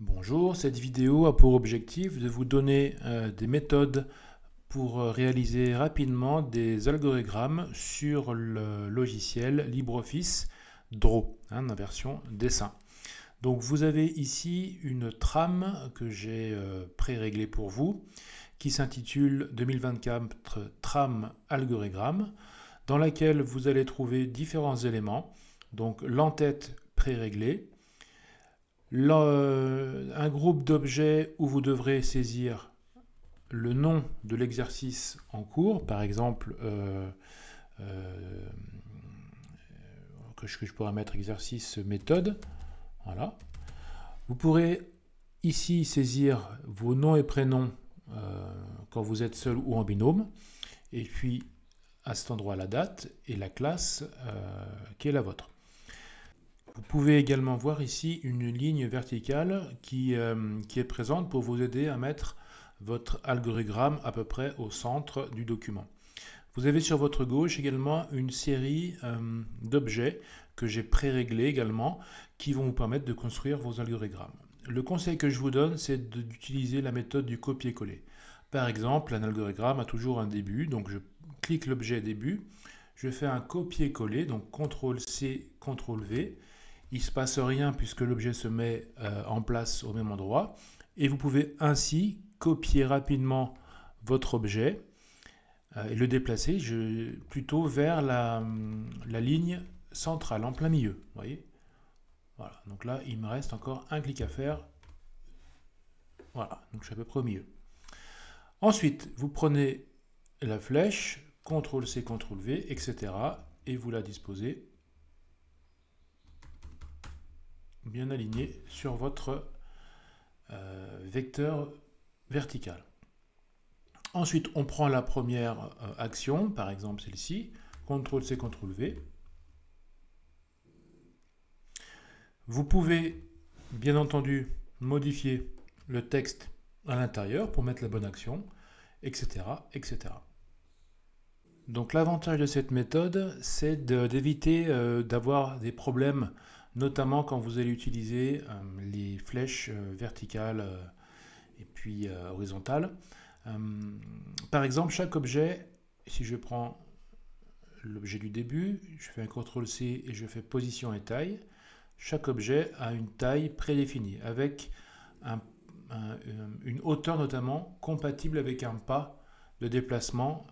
Bonjour, cette vidéo a pour objectif de vous donner des méthodes pour réaliser rapidement des algorithmes sur le logiciel LibreOffice Draw, la version dessin. Donc vous avez ici une trame que j'ai pré-réglée pour vous qui s'intitule 2024 trame algorithme, dans laquelle vous allez trouver différents éléments, donc l'entête pré-réglée, un groupe d'objets où vous devrez saisir le nom de l'exercice en cours, par exemple, que je pourrais mettre exercice méthode. Voilà. Vous pourrez ici saisir vos noms et prénoms quand vous êtes seul ou en binôme, et puis à cet endroit la date et la classe qui est la vôtre. Vous pouvez également voir ici une ligne verticale qui est présente pour vous aider à mettre votre algorithme à peu près au centre du document. Vous avez sur votre gauche également une série d'objets que j'ai pré-réglés également qui vont vous permettre de construire vos algorithmes. Le conseil que je vous donne, c'est d'utiliser la méthode du copier-coller. Par exemple, un algorithme a toujours un début, donc je clique l'objet début, je fais un copier-coller, donc CTRL-C, CTRL-V. Il ne se passe rien puisque l'objet se met en place au même endroit. Et vous pouvez ainsi copier rapidement votre objet et le déplacer plutôt vers la ligne centrale, en plein milieu. Vous voyez ? Voilà, donc là, il me reste encore un clic à faire. Voilà, donc je suis à peu près au milieu. Ensuite, vous prenez la flèche, CTRL-C, CTRL-V, etc. et vous la disposez bien aligné sur votre vecteur vertical. Ensuite, on prend la première action, par exemple celle-ci, CTRL-C, CTRL-V. Vous pouvez, bien entendu, modifier le texte à l'intérieur pour mettre la bonne action, etc., etc. Donc l'avantage de cette méthode, c'est d'éviter d'avoir des problèmes, notamment quand vous allez utiliser les flèches verticales et puis horizontales. Par exemple, chaque objet, si je prends l'objet du début, je fais un CTRL-C et je fais position et taille, chaque objet a une taille prédéfinie, avec une hauteur notamment compatible avec un pas de déplacement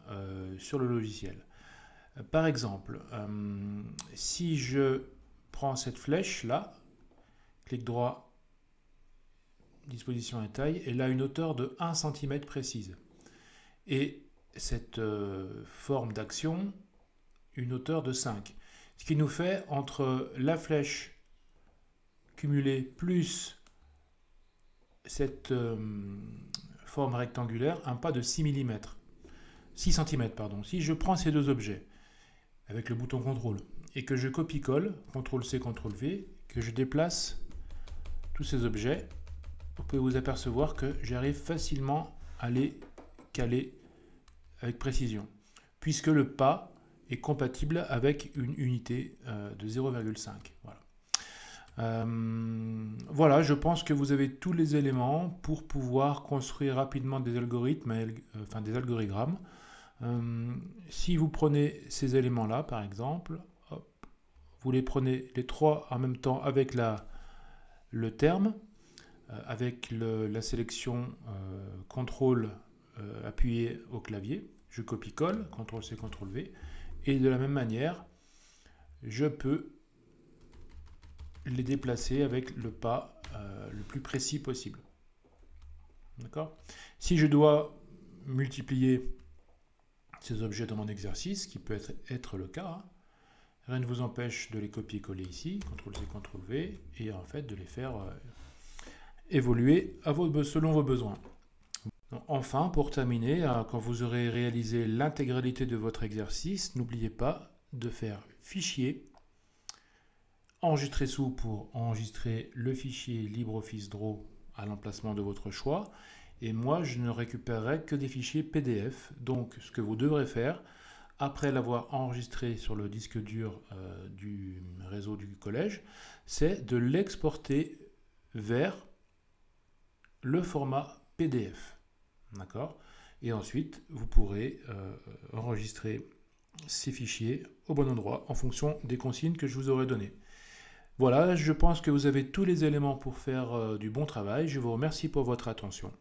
sur le logiciel. Par exemple, si je prends cette flèche là, clic droit, disposition et taille, elle a une hauteur de 1 cm précise. Et cette forme d'action, une hauteur de 5. Ce qui nous fait entre la flèche cumulée plus cette forme rectangulaire, un pas de 6 mm. 6 cm, pardon. Si je prends ces deux objets avec le bouton CTRL et que je copie-colle, CTRL-C, CTRL-V, que je déplace tous ces objets, vous pouvez vous apercevoir que j'arrive facilement à les caler avec précision, puisque le pas est compatible avec une unité de 0,5. Voilà. Voilà, je pense que vous avez tous les éléments pour pouvoir construire rapidement des algorithmes, des algorithmes. Si vous prenez ces éléments-là, par exemple, hop, vous les prenez les trois en même temps avec le terme, avec la sélection CTRL appuyé au clavier, je copie-colle, CTRL-C, CTRL-V, et de la même manière, je peux les déplacer avec le pas le plus précis possible. D'accord ? Si je dois multiplier ces objets dans mon exercice, qui peut être le cas, rien ne vous empêche de les copier-coller ici, CTRL-C, CTRL-V, et en fait de les faire évoluer selon vos besoins. Enfin, pour terminer, quand vous aurez réalisé l'intégralité de votre exercice, n'oubliez pas de faire Fichier, Enregistrer sous pour enregistrer le fichier LibreOffice Draw à l'emplacement de votre choix. Et moi, je ne récupérerai que des fichiers PDF. Donc, ce que vous devrez faire, après l'avoir enregistré sur le disque dur du réseau du collège, c'est de l'exporter vers le format PDF. D'accord? Et ensuite, vous pourrez enregistrer ces fichiers au bon endroit en fonction des consignes que je vous aurai données. Voilà, je pense que vous avez tous les éléments pour faire du bon travail. Je vous remercie pour votre attention.